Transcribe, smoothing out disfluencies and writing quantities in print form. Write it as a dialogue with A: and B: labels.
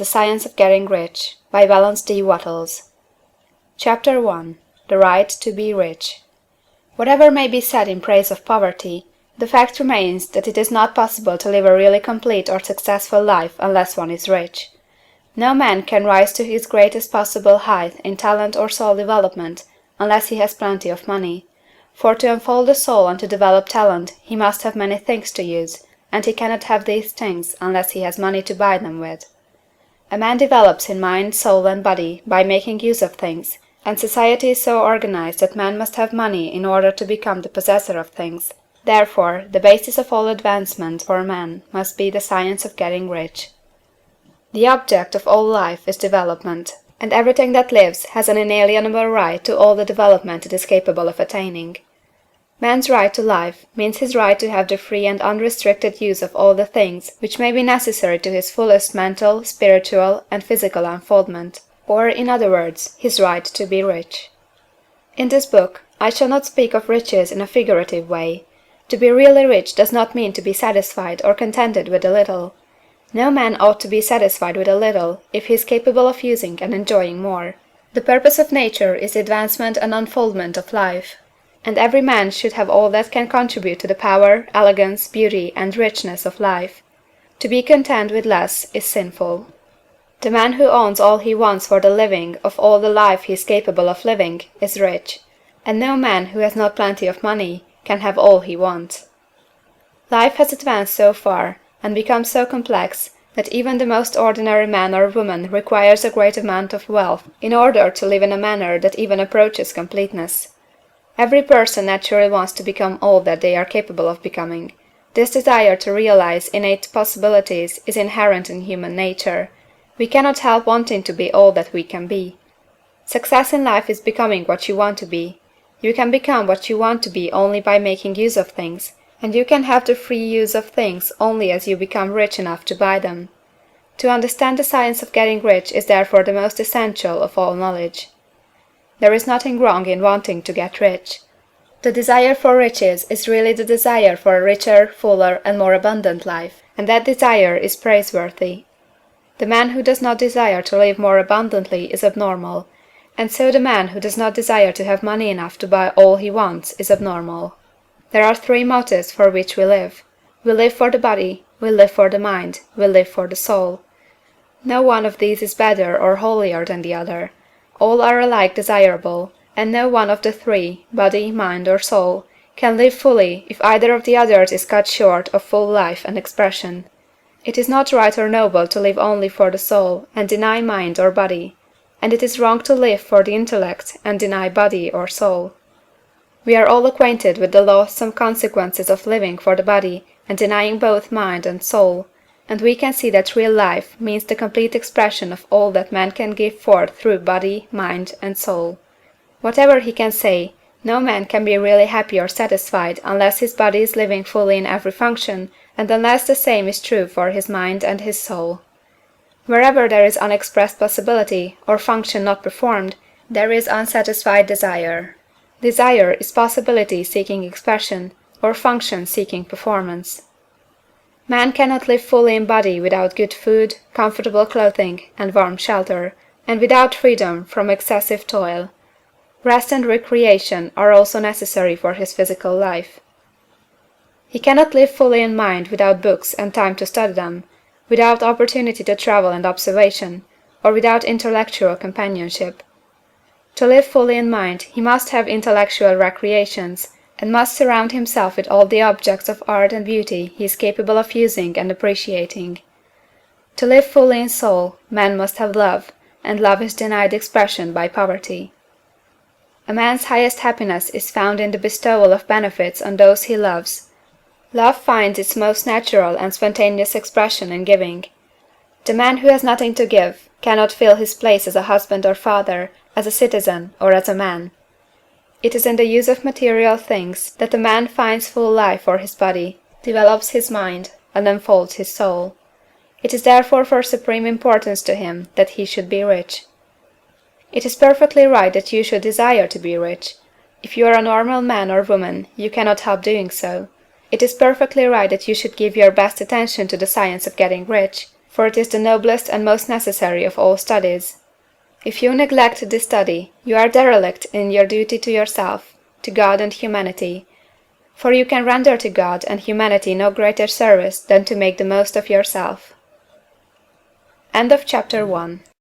A: The Science of Getting Rich by Wallace D. Wattles. Chapter 1. The Right to be Rich. Whatever may be said in praise of poverty, the fact remains that it is not possible to live a really complete or successful life unless one is rich. No man can rise to his greatest possible height in talent or soul development unless he has plenty of money, for to unfold the soul and to develop talent he must have many things to use, and he cannot have these things unless he has money to buy them with. A man develops in mind, soul, and body by making use of things, and society is so organized that man must have money in order to become the possessor of things. Therefore, the basis of all advancement for man must be the science of getting rich. The object of all life is development, and everything that lives has an inalienable right to all the development it is capable of attaining. Man's right to life means his right to have the free and unrestricted use of all the things which may be necessary to his fullest mental, spiritual, and physical unfoldment, or, in other words, his right to be rich. In this book, I shall not speak of riches in a figurative way. To be really rich does not mean to be satisfied or contented with a little. No man ought to be satisfied with a little if he is capable of using and enjoying more. The purpose of nature is the advancement and unfoldment of life, and every man should have all that can contribute to the power, elegance, beauty, and richness of life. To be content with less is sinful. The man who owns all he wants for the living of all the life he is capable of living is rich, and no man who has not plenty of money can have all he wants. Life has advanced so far, and become so complex, that even the most ordinary man or woman requires a great amount of wealth in order to live in a manner that even approaches completeness. Every person naturally wants to become all that they are capable of becoming. This desire to realize innate possibilities is inherent in human nature. We cannot help wanting to be all that we can be. Success in life is becoming what you want to be. You can become what you want to be only by making use of things, and you can have the free use of things only as you become rich enough to buy them. To understand the science of getting rich is therefore the most essential of all knowledge. There is nothing wrong in wanting to get rich. The desire for riches is really the desire for a richer, fuller, and more abundant life, and that desire is praiseworthy. The man who does not desire to live more abundantly is abnormal, and so the man who does not desire to have money enough to buy all he wants is abnormal. There are three motives for which we live. We live for the body, we live for the mind, we live for the soul. No one of these is better or holier than the other. All are alike desirable, and no one of the three, body, mind, or soul, can live fully if either of the others is cut short of full life and expression. It is not right or noble to live only for the soul and deny mind or body, and it is wrong to live for the intellect and deny body or soul. We are all acquainted with the loathsome consequences of living for the body and denying both mind and soul, and we can see that real life means the complete expression of all that man can give forth through body, mind, and soul. Whatever he can say, no man can be really happy or satisfied unless his body is living fully in every function, and unless the same is true for his mind and his soul. Wherever there is unexpressed possibility, or function not performed, there is unsatisfied desire. Desire is possibility seeking expression, or function seeking performance. Man cannot live fully in body without good food, comfortable clothing, and warm shelter, and without freedom from excessive toil. Rest and recreation are also necessary for his physical life. He cannot live fully in mind without books and time to study them, without opportunity to travel and observation, or without intellectual companionship. To live fully in mind, he must have intellectual recreations, and must surround himself with all the objects of art and beauty he is capable of using and appreciating. To live fully in soul, man must have love, and love is denied expression by poverty. A man's highest happiness is found in the bestowal of benefits on those he loves. Love finds its most natural and spontaneous expression in giving. The man who has nothing to give cannot fill his place as a husband or father, as a citizen, or as a man. It is in the use of material things that a man finds full life for his body, develops his mind, and unfolds his soul. It is therefore for supreme importance to him that he should be rich. It is perfectly right that you should desire to be rich. If you are a normal man or woman, you cannot help doing so. It is perfectly right that you should give your best attention to the science of getting rich. for it is the noblest and most necessary of all studies. If you neglect this study, you are derelict in your duty to yourself, to God and humanity, for you can render to God and humanity no greater service than to make the most of yourself. End of Chapter 1.